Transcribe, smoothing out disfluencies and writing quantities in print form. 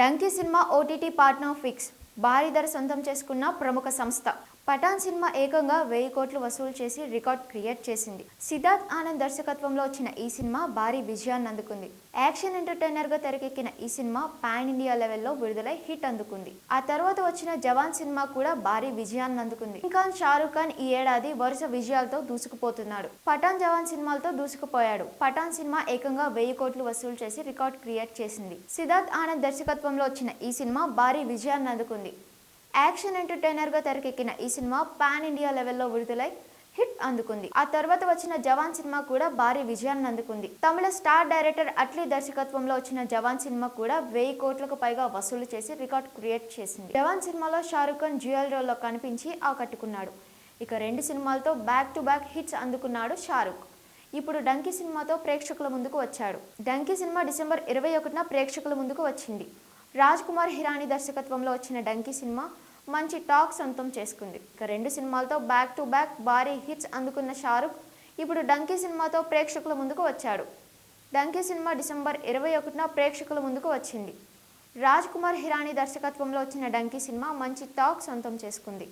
Donkey cinema OTT partner fix. భారీ ధర సొంతం చేసుకున్న ప్రముఖ సంస్థ. పఠాన్ సినిమా ఏకంగా 1000 కోట్లు వసూలు చేసి రికార్డ్ క్రియేట్ చేసింది. సిద్ధార్థ్ ఆనంద్ దర్శకత్వంలో వచ్చిన ఈ సినిమా భారీ విజయాన్ని అందుకుంది. యాక్షన్ ఎంటర్టైనర్ గా తెరకెక్కిన ఈ సినిమా పాన్ ఇండియా లెవెల్లో విడుదలై హిట్ అందుకుంది. ఆ తర్వాత వచ్చిన జవాన్ సినిమా కూడా భారీ విజయాన్ని అందుకుంది. షారూక్ ఖాన్ ఈ ఏడాది వరుస విజయాలతో దూసుకుపోతున్నాడు. పఠాన్, జవాన్ సినిమాలతో దూసుకుపోయాడు. పఠాన్ సినిమా ఏకంగా 1000 కోట్లు వసూలు చేసి రికార్డ్ క్రియేట్ చేసింది. సిద్ధార్థ్ ఆనంద్ దర్శకత్వంలో వచ్చిన ఈ సినిమా భారీ విజయాన్ని అందుకుంది. యాక్షన్ ఎంటర్టైనర్ గా తెరకెక్కిన ఈ సినిమా పాన్ ఇండియా లెవెల్లో విడుదలై హిట్ అందుకుంది. ఆ తర్వాత వచ్చిన జవాన్ సినిమా కూడా భారీ విజయాన్ని అందుకుంది. తమిళ స్టార్ డైరెక్టర్ అట్లీ దర్శకత్వంలో వచ్చిన జవాన్ సినిమా కూడా 1000 కోట్లకు పైగా వసూలు చేసి రికార్డ్ క్రియేట్ చేసింది. జవాన్ సినిమాలో షారూక్ ఖాన్ డ్యూయల్ రోల్లో కనిపించి ఆకట్టుకున్నాడు. ఇక 2 సినిమాలతో బ్యాక్ టు బ్యాక్ హిట్స్ అందుకున్నాడు షారూక్. ఇప్పుడు డంకీ సినిమాతో ప్రేక్షకుల ముందుకు వచ్చాడు. డంకీ సినిమా డిసెంబర్ 21న ప్రేక్షకుల ముందుకు వచ్చింది. రాజ్ కుమార్ హిరానీ దర్శకత్వంలో వచ్చిన డంకీ సినిమా మంచి టాక్ సొంతం చేసుకుంది. ఇక 2 సినిమాలతో బ్యాక్ టు బ్యాక్ భారీ హిట్స్ అందుకున్న షారూక్ ఇప్పుడు డంకీ సినిమాతో ప్రేక్షకుల ముందుకు వచ్చాడు. డంకీ సినిమా డిసెంబర్ 21న ప్రేక్షకుల ముందుకు వచ్చింది. రాజ్ కుమార్ హిరానీ దర్శకత్వంలో వచ్చిన డంకీ సినిమా మంచి టాక్ సొంతం చేసుకుంది.